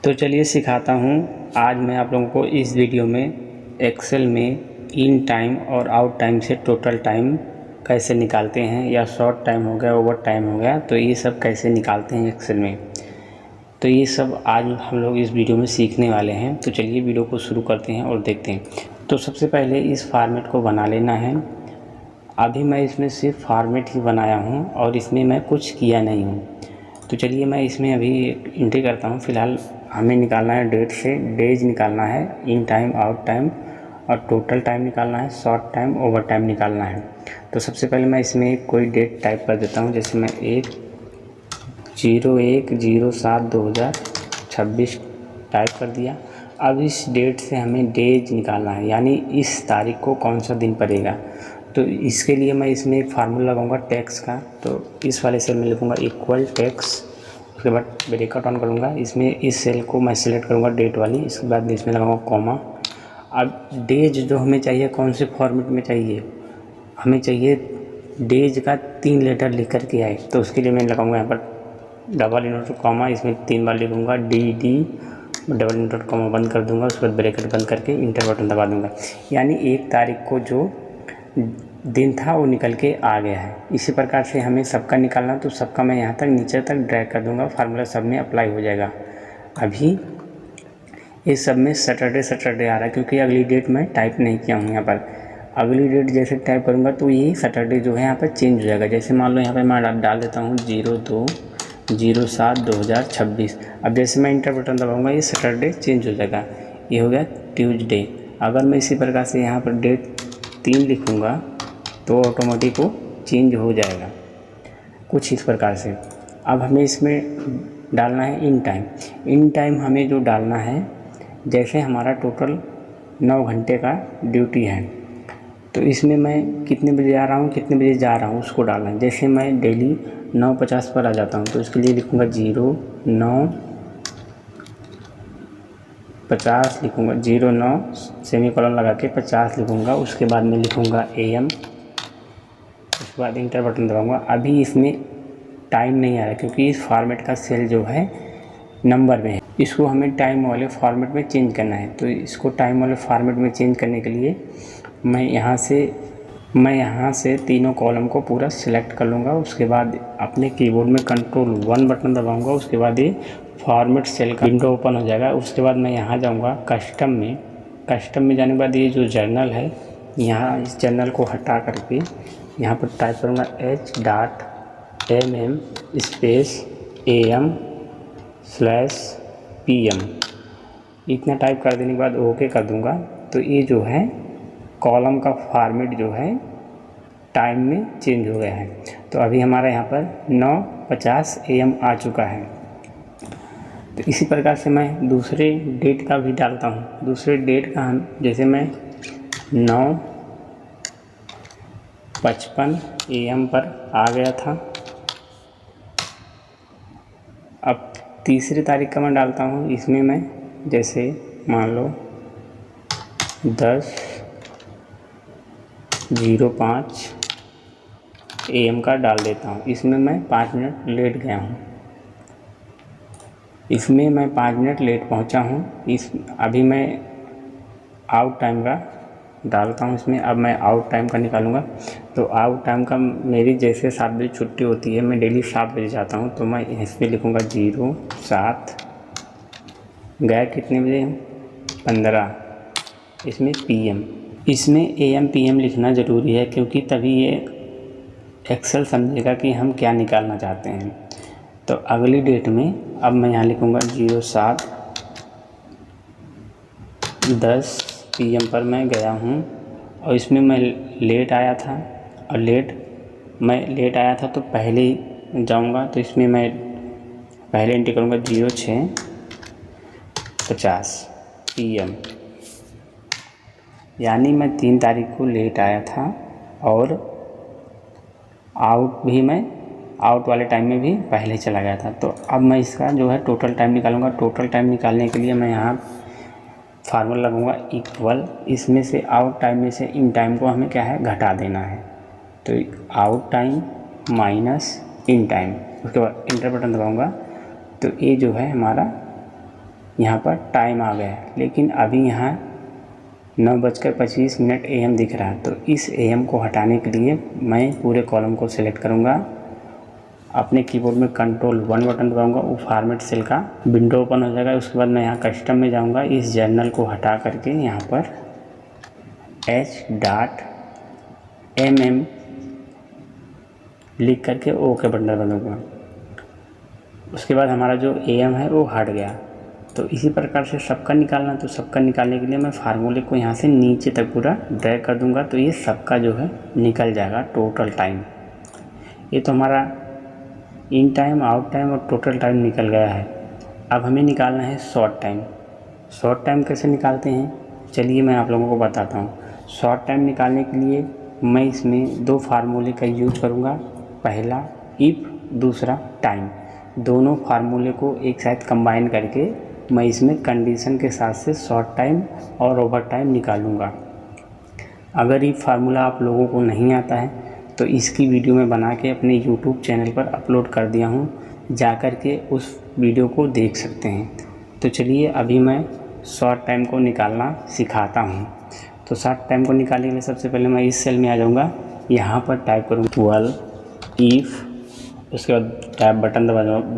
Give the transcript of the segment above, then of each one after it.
तो चलिए सिखाता हूँ। आज मैं आप लोगों को इस वीडियो में एक्सेल में इन टाइम और आउट टाइम से टोटल टाइम कैसे निकालते हैं, या शॉर्ट टाइम हो गया, ओवर टाइम हो गया, तो ये सब कैसे निकालते हैं एक्सेल में। तो ये सब आज हम लोग इस वीडियो में सीखने वाले हैं। तो चलिए वीडियो को शुरू करते हैं और देखते हैं। तो सबसे पहले इस फॉर्मेट को बना लेना है। अभी मैं इसमें सिर्फ फॉर्मेट ही बनाया हूँ और इसमें मैं कुछ किया नहीं हूँ। तो चलिए मैं इसमें अभी एंट्री करता हूँ। फ़िलहाल हमें निकालना है डेट से डेज निकालना है, इन टाइम आउट टाइम और टोटल टाइम निकालना है, शॉर्ट टाइम ओवर टाइम निकालना है। तो सबसे पहले मैं इसमें कोई डेट टाइप कर देता हूँ। जैसे मैं 1/01/07/2026 टाइप कर दिया। अब इस डेट से हमें डेज निकालना है, यानी इस तारीख को कौन सा दिन पड़ेगा। तो इसके लिए मैं इसमें एक फार्मूला लगाऊंगा टैक्स का। तो इस वाले सेल में लिखूंगा इक्वल टैक्स, उसके बाद ब्रैकेट ऑन करूँगा। इसमें इस सेल को मैं सिलेक्ट करूँगा डेट वाली, इसके बाद इसमें लगाऊंगा कॉमा। अब डेज जो हमें चाहिए कौन से फॉर्मेट में चाहिए, हमें चाहिए डेज का 3 लेटर लिख कर के आए। तो उसके लिए मैं लगाऊंगा यहाँ पर डबल इनवर्टेड कॉमा, इसमें 3 बार लिखूँगा डी डबल इनवर्टेड कॉमा बंद कर दूँगा। उसके बाद ब्रैकेट बंद करके इंटर बटन दबा दूँगा। यानी 1 तारीख को जो दिन था वो निकल के आ गया है। इसी प्रकार से हमें सबका निकालना, तो सबका मैं यहाँ तक नीचे तक ड्रैग कर दूँगा, फार्मूला सब में अप्लाई हो जाएगा। अभी इस सब में सैटरडे आ रहा है क्योंकि अगली डेट मैं टाइप नहीं किया हूँ। यहाँ पर अगली डेट जैसे टाइप करूँगा तो ये सैटरडे जो है यहाँ पर चेंज हो जाएगा। जैसे मान लो यहाँ पर मैं डाल देता हूँ 02/07/2026। अब जैसे मैं इंटर बटन दबाऊँगा ये सैटरडे चेंज हो जाएगा, ये हो गया ट्यूसडे। अगर मैं इसी प्रकार से यहाँ पर डेट 3 लिखूँगा तो ऑटोमेटिक वो चेंज हो जाएगा कुछ इस प्रकार से। अब हमें इसमें डालना है इन टाइम। इन टाइम हमें जो डालना है, जैसे हमारा टोटल 9 घंटे का ड्यूटी है, तो इसमें मैं कितने बजे आ रहा हूँ, कितने बजे जा रहा हूँ, उसको डालना है। जैसे मैं डेली 9:50 पर आ जाता हूँ तो इसके लिए लिखूँगा 09:50 लिखूँगा, 09 सेमीकोलन लगा के 50 लिखूँगा। उसके बाद में लिखूँगा AM, उसके बाद इंटर बटन दबाऊँगा। अभी इसमें टाइम नहीं आ रहा क्योंकि इस फॉर्मेट का सेल जो है नंबर में है, इसको हमें टाइम वाले फॉर्मेट में चेंज करना है। तो इसको टाइम वाले फॉर्मेट में चेंज करने के लिए मैं यहाँ से तीनों कॉलम को पूरा सिलेक्ट कर लूँगा। उसके बाद अपने कीबोर्ड में Ctrl+1 बटन दबाऊँगा। उसके बाद ये फॉर्मेट सेल का विंडो ओपन हो जाएगा। उसके बाद मैं यहाँ जाऊँगा कस्टम में जाने के बाद ये जो जर्नल है, यहाँ इस जर्नल को हटा करके यहाँ पर टाइप करूँगा H.MM/AM/PM। इतना टाइप कर देने के बाद ओके कर दूँगा। तो ये जो है कॉलम का फॉर्मेट जो है टाइम में चेंज हो गया है। तो अभी हमारा यहाँ पर 9:50 AM आ चुका है। तो इसी प्रकार से मैं दूसरे डेट का भी डालता हूँ। दूसरे डेट का हम जैसे मैं 9:55 AM पर आ गया था। अब तीसरी तारीख का मैं डालता हूँ। इसमें मैं जैसे मान लो 10:05 AM का डाल देता हूँ। इसमें मैं 5 मिनट लेट गया हूँ, इसमें मैं 5 मिनट लेट पहुँचा हूँ। अभी मैं आउट टाइम का डालता हूँ इसमें। अब मैं आउट टाइम का निकालूंगा। तो आउट टाइम का मेरी जैसे 7 बजे छुट्टी होती है, मैं डेली 7 बजे जाता हूँ, तो मैं इसमें लिखूँगा 07 गया कितने बजे 15, इसमें PM। इसमें AM PM लिखना ज़रूरी है क्योंकि तभी ये एक्सेल समझेगा कि हम क्या निकालना चाहते हैं। तो अगली डेट में अब मैं यहाँ लिखूँगा 07:10 PM पर मैं गया हूँ और इसमें मैं लेट आया था। और मैं लेट आया था तो पहले ही जाऊँगा। तो इसमें मैं पहले एंट्री करूँगा 06:50 PM, यानी मैं 3 तारीख को लेट आया था और आउट वाले टाइम में भी पहले चला गया था। तो अब मैं इसका जो है टोटल टाइम निकालूंगा। टोटल टाइम निकालने के लिए मैं यहाँ फार्मूला लगाऊंगा इक्वल, इसमें से आउट टाइम में से इन टाइम को हमें क्या है घटा देना है। तो out time minus in time, उसके बाद इंटर बटन दबाऊंगा। तो ये जो है हमारा यहाँ पर टाइम आ गया है, लेकिन अभी यहाँ 9:25 AM दिख रहा है। तो इस AM को हटाने के लिए मैं पूरे कॉलम को सिलेक्ट करूँगा, अपने कीबोर्ड में Ctrl+1 बटन दबाऊँगा, वो फॉर्मेट सेल का विंडो ओपन हो जाएगा। उसके बाद मैं यहाँ कस्टम में जाऊँगा, इस जर्नल को हटा करके यहाँ पर H.mm लिख करके ओके बटन दबाऊँगा। उसके बाद हमारा जो AM है वो हट गया। तो इसी प्रकार से सबका निकालना, तो सबका निकालने के लिए मैं फार्मूले को यहाँ से नीचे तक पूरा ड्रैग कर दूंगा, तो ये सबका जो है निकल जाएगा टोटल टाइम। ये तो हमारा इन टाइम, आउट टाइम और टोटल टाइम निकल गया है। अब हमें निकालना है शॉर्ट टाइम। शॉर्ट टाइम कैसे निकालते हैं, चलिए मैं आप लोगों को बताता हूँ। शॉर्ट टाइम निकालने के लिए मैं इसमें 2 फार्मूले का यूज करूँगा, पहला इफ़, दूसरा टाइम। दोनों फार्मूले को एक साथ कंबाइन करके मैं इसमें कंडीशन के साथ से शॉर्ट टाइम और ओवर टाइम निकालूंगा। अगर ये फार्मूला आप लोगों को नहीं आता है तो इसकी वीडियो मैं बना के अपने यूट्यूब चैनल पर अपलोड कर दिया हूँ, जा कर के उस वीडियो को देख सकते हैं। तो चलिए अभी मैं शॉर्ट टाइम को निकालना सिखाता हूँ। तो शॉर्ट टाइम को निकालने के लिए सबसे पहले मैं इस सेल में आ जाऊँगा, यहाँ पर टाइप करूँ 12 इफ़, उसके बाद टैब बटन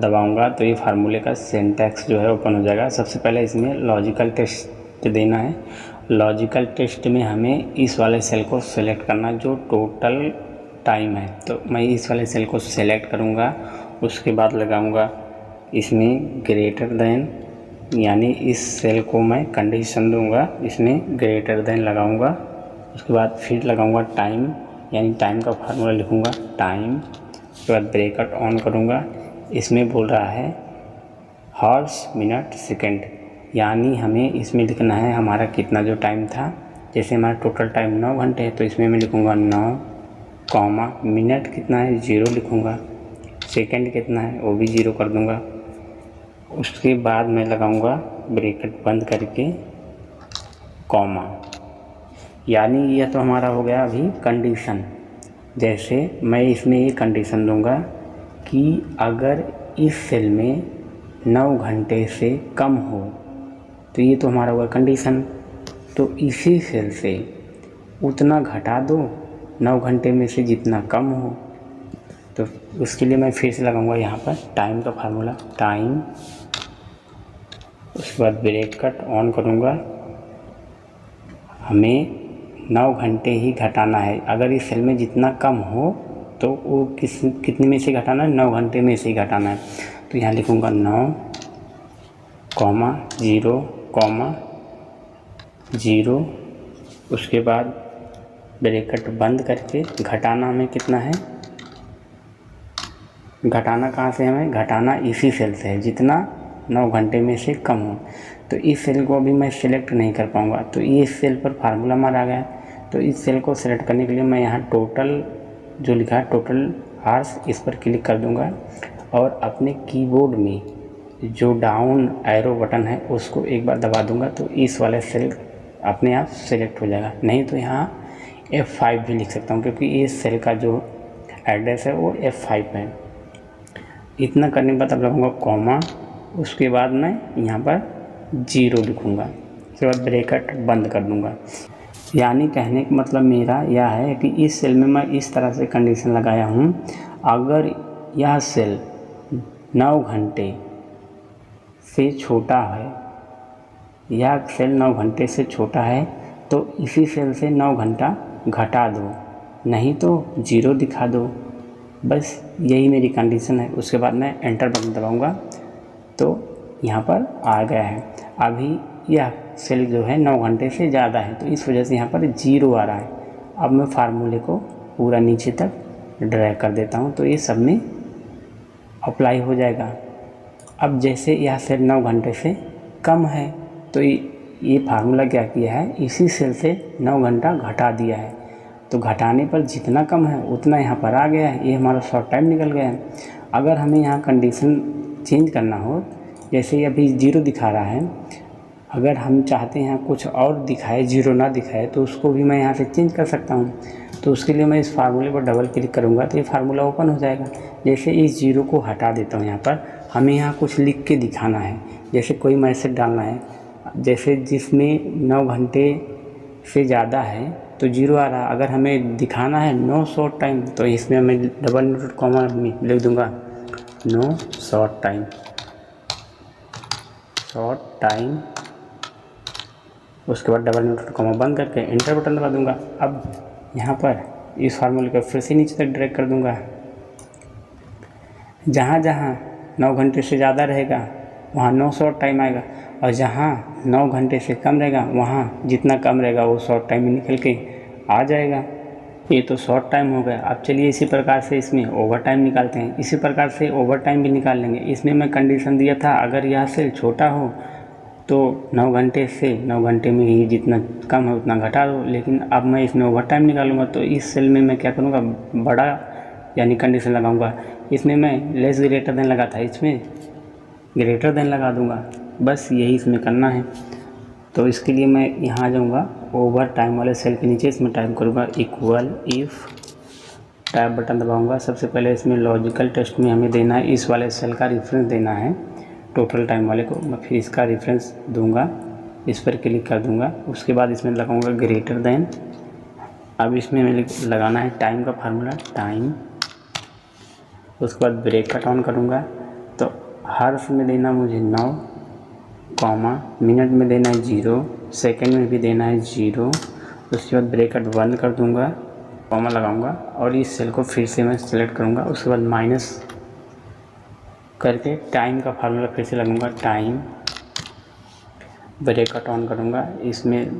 दबाऊँगा तो ये फार्मूले का सिंटैक्स जो है ओपन हो जाएगा। सबसे पहले इसमें लॉजिकल टेस्ट देना है। लॉजिकल टेस्ट में हमें इस वाले सेल को सिलेक्ट करना जो टोटल टाइम है, तो मैं इस वाले सेल को सिलेक्ट करूँगा। उसके बाद लगाऊँगा इसमें ग्रेटर देन, यानी इस सेल को मैं कंडीशन दूँगा, इसमें ग्रेटर देन लगाऊँगा। उसके बाद फिर लगाऊँगा टाइम, यानी टाइम का फार्मूला लिखूँगा टाइम। उसके बाद ब्रैकेट ऑन करूँगा, इसमें बोल रहा है हॉर्स मिनट सेकंड, यानी हमें इसमें लिखना है हमारा कितना जो टाइम था। जैसे हमारा टोटल टाइम 9 घंटे है तो इसमें मैं लिखूँगा 9, मिनट कितना है 0 लिखूँगा, सेकंड कितना है वो भी 0 कर दूँगा। उसके बाद मैं लगाऊँगा ब्रैकेट बंद करके कॉमा, यानी यह तो हमारा हो गया अभी कंडीशन। जैसे मैं इसमें ये कंडीशन दूंगा कि अगर इस सेल में 9 घंटे से कम हो, तो ये तो हमारा हुआ कंडीशन। तो इसी सेल से उतना घटा दो 9 घंटे में से जितना कम हो। तो उसके लिए मैं फिर से लगाऊंगा यहाँ पर टाइम का फार्मूला टाइम, उसके बाद ब्रैकेट ऑन करूँगा। हमें 9 घंटे ही घटाना है। अगर इस सेल में जितना कम हो तो वो कितने में से घटाना है, 9 घंटे में से ही घटाना है। तो यहाँ लिखूँगा 9, 0, उसके बाद ब्रैकेट बंद करके घटाना हमें कितना है, घटाना कहाँ से हमें, घटाना इसी सेल से है जितना 9 घंटे में से कम हो। तो इस सेल को अभी मैं सिलेक्ट नहीं कर पाऊँगा, तो ये इस सेल पर फार्मूला मारा गया है। तो इस सेल को सिलेक्ट करने के लिए मैं यहाँ टोटल जो लिखा है टोटल हार्स, इस पर क्लिक कर दूँगा और अपने कीबोर्ड में जो डाउन एरो बटन है उसको एक बार दबा दूँगा, तो इस वाले सेल अपने आप सिलेक्ट हो जाएगा। नहीं तो यहाँ F5 भी लिख सकता हूँ, क्योंकि इस सेल का जो एड्रेस है वो F5 है। इतना करने के बाद अब लगाऊँगा कॉमा, उसके बाद मैं यहाँ पर 0 लिखूँगा, उसके बाद ब्रैकेट बंद कर दूँगा। यानी कहने का मतलब मेरा यह है कि इस सेल में मैं इस तरह से कंडीशन लगाया हूँ, अगर यह सेल 9 घंटे से छोटा है, यह सेल 9 घंटे से छोटा है तो इसी सेल से 9 घंटा घटा दो, नहीं तो 0 दिखा दो। बस यही मेरी कंडीशन है। उसके बाद मैं एंटर बटन दबाऊँगा तो यहाँ पर आ गया है। अभी यह सेल जो है 9 घंटे से ज़्यादा है, तो इस वजह से यहाँ पर 0 आ रहा है। अब मैं फार्मूले को पूरा नीचे तक ड्रैग कर देता हूँ, तो ये सब में अप्लाई हो जाएगा। अब जैसे यह सेल 9 घंटे से कम है तो ये फार्मूला क्या किया है, इसी सेल से 9 घंटा घटा दिया है। तो घटाने पर जितना कम है उतना यहाँ पर आ गया है, ये हमारा शॉर्ट टाइम निकल गया है। अगर हमें यहाँ कंडीशन चेंज करना हो, जैसे ये अभी 0 दिखा रहा है, अगर हम चाहते हैं कुछ और दिखाए, 0 ना दिखाए, तो उसको भी मैं यहाँ से चेंज कर सकता हूँ। तो उसके लिए मैं इस फार्मूले पर डबल क्लिक करूँगा तो ये फार्मूला ओपन हो जाएगा। जैसे इस 0 को हटा देता हूँ, यहाँ पर हमें यहाँ कुछ लिख के दिखाना है, जैसे कोई मैसेज डालना है, जैसे जिसमें 9 घंटे से ज़्यादा है तो 0 आ रहा है। अगर हमें दिखाना है नो शॉर्ट टाइम तो इसमें मैं डबल इनवर्टेड कॉमा लिख दूंगा, नो शॉर्ट टाइम, उसके बाद डबल इनवर्टेड कॉमा बंद करके एंटर बटन दबा दूंगा। अब यहाँ पर इस फार्मूले को फिर से नीचे तक ड्रैग कर दूंगा। जहाँ जहाँ 9 घंटे से ज़्यादा रहेगा वहाँ नो शॉर्ट टाइम आएगा, और जहाँ 9 घंटे से कम रहेगा वहाँ जितना कम रहेगा वो शॉर्ट टाइम में निकल के आ जाएगा। ये तो शॉर्ट टाइम हो गया। अब चलिए इसी प्रकार से इसमें ओवर टाइम निकालते हैं। इसी प्रकार से ओवर टाइम भी निकाल लेंगे। इसमें मैं कंडीशन दिया था अगर यह सेल छोटा हो तो 9 घंटे से 9 घंटे में ही जितना कम है उतना घटा दो, लेकिन अब मैं इसमें ओवर टाइम निकालूंगा तो इस सेल में मैं क्या करूँगा, बड़ा यानी कंडीशन लगाऊंगा। इसमें मैं लेस ग्रेटर देन लगा था, इसमें ग्रेटर देन लगा दूंगा। बस यही इसमें करना है। तो इसके लिए मैं यहाँ आ जाऊँगा ओवर टाइम वाले सेल के नीचे, इसमें टाइप करूँगा इक्वल इफ़, टैब बटन दबाऊँगा। सबसे पहले इसमें लॉजिकल टेस्ट में हमें देना है इस वाले सेल का रेफरेंस देना है टोटल टाइम वाले को। मैं फिर इसका रेफरेंस दूंगा, इस पर क्लिक कर दूंगा। उसके बाद इसमें लगाऊंगा ग्रेटर देन। अब इसमें मैं लगाना है टाइम का फार्मूला, टाइम। उसके बाद ब्रेकेट ऑन करूंगा तो हर्फ में देना मुझे 9, मिनट में देना है 0, सेकंड में भी देना है 0। उसके बाद ब्रेकेट बंद कर दूंगा, कॉमा लगाऊंगा और इस सेल को फिर से मैं सेलेक्ट करूंगा। उसके बाद माइनस करके टाइम का फार्मूला फिर से लगूंगा, टाइम, ब्रेकेट ऑन करूंगा। इसमें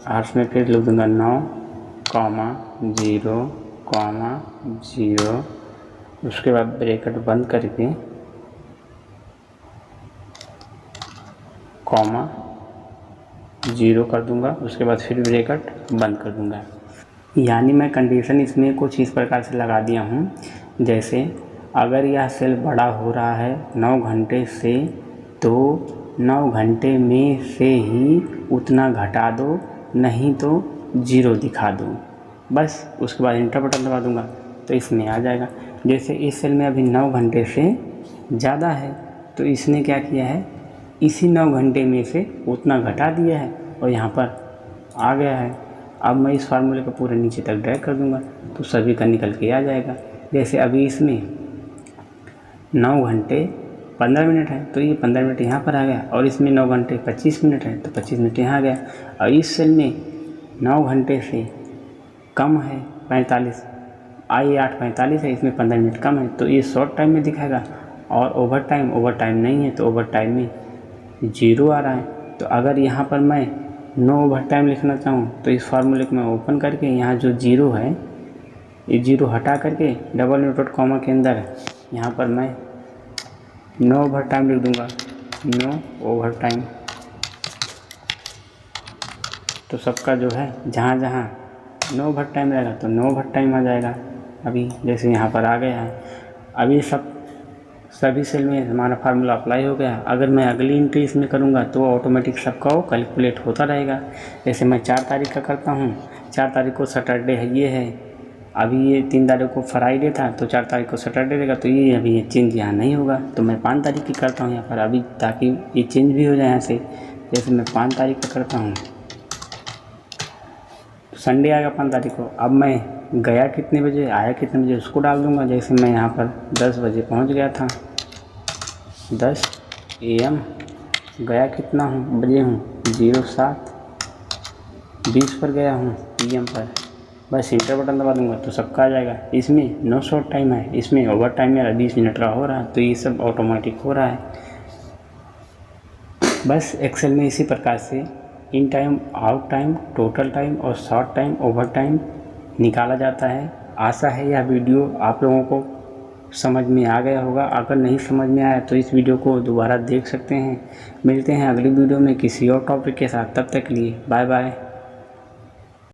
हर्फ में फिर लिख दूंगा 9, 0, उसके बाद ब्रेकेट बंद करके कॉमा 0 कर दूंगा। उसके बाद फिर ब्रेकेट बंद कर दूंगा। यानी मैं कंडीशन इसमें कुछ इस प्रकार से लगा दिया हूँ, जैसे अगर यह सेल बड़ा हो रहा है 9 घंटे से तो 9 घंटे में से ही उतना घटा दो, नहीं तो 0 दिखा दो। बस उसके बाद इंटर बटन दबा दूंगा तो इसमें आ जाएगा। जैसे इस सेल में अभी 9 घंटे से ज़्यादा है तो इसने क्या किया है, इसी 9 घंटे में से उतना घटा दिया है और यहाँ पर आ गया है। अब मैं इस फार्मूले को पूरे नीचे तक ड्रैग कर दूंगा तो सभी का निकल के आ जाएगा। जैसे अभी इसमें 9 घंटे 15 मिनट है तो ये 15 मिनट यहाँ पर आ गया, और इसमें 9 घंटे 25 मिनट है तो 25 मिनट यहाँ आ गया। और इस सेल में 9 घंटे से कम है 45, आई 8:45 है, इसमें 15 मिनट कम है तो ये शॉर्ट टाइम में दिखाएगा। और ओवर टाइम नहीं है तो ओवर टाइम में 0 आ रहा है। तो अगर यहाँ पर मैं नो ओवर टाइम लिखना चाहूँ तो इस फार्मूले को मैं ओपन करके यहाँ जो 0 है ये 0 हटा करके डबल इनवर्टेड कॉमा के अंदर यहाँ पर मैं नो ओवर टाइम लिख दूँगा, नो ओवर टाइम। तो सबका जो है जहाँ जहाँ नो ओवर टाइम रहेगा तो नो ओवर टाइम आ जाएगा। अभी जैसे यहाँ पर आ गया है, अभी सभी सेल में हमारा फार्मूला अप्लाई हो गया। अगर मैं अगली एंट्री इसमें करूँगा तो ऑटोमेटिक सबका वो कैलकुलेट होता रहेगा। जैसे मैं 4 तारीख का करता हूँ, 4 तारीख को सैटरडे है, ये है अभी, ये 3 तारीख को फ्राइडे था तो 4 तारीख को सैटरडे रहेगा, तो ये अभी ये चेंज यहाँ नहीं होगा। तो मैं 5 तारीख की करता हूँ यहाँ पर अभी, ताकि ये चेंज भी हो जाए यहाँ से। जैसे मैं 5 तारीख का करता हूँ, संडे आएगा 5 तारीख को। अब मैं गया कितने बजे, आया कितने बजे उसको डाल दूँगा। जैसे मैं यहाँ पर 10 बजे पहुँच गया था, 10 AM, गया कितना बजे हूँ, 07:20 पर गया हूँ PM पर। बस इंटर बटन दबा दूंगा तो सबका आ जाएगा। इसमें नो शॉर्ट टाइम है, इसमें ओवर टाइम मेरा 20 मिनट का हो रहा है, तो ये सब ऑटोमेटिक हो रहा है। बस एक्सेल में इसी प्रकार से in time, out time, total time और शॉर्ट टाइम, ओवर टाइम निकाला जाता है। आशा है यह वीडियो आप लोगों को समझ में आ गया होगा। अगर नहीं समझ में आया तो इस वीडियो को दोबारा देख सकते हैं। मिलते हैं अगली वीडियो में किसी और टॉपिक के साथ, तब तक के लिए बाय बाय।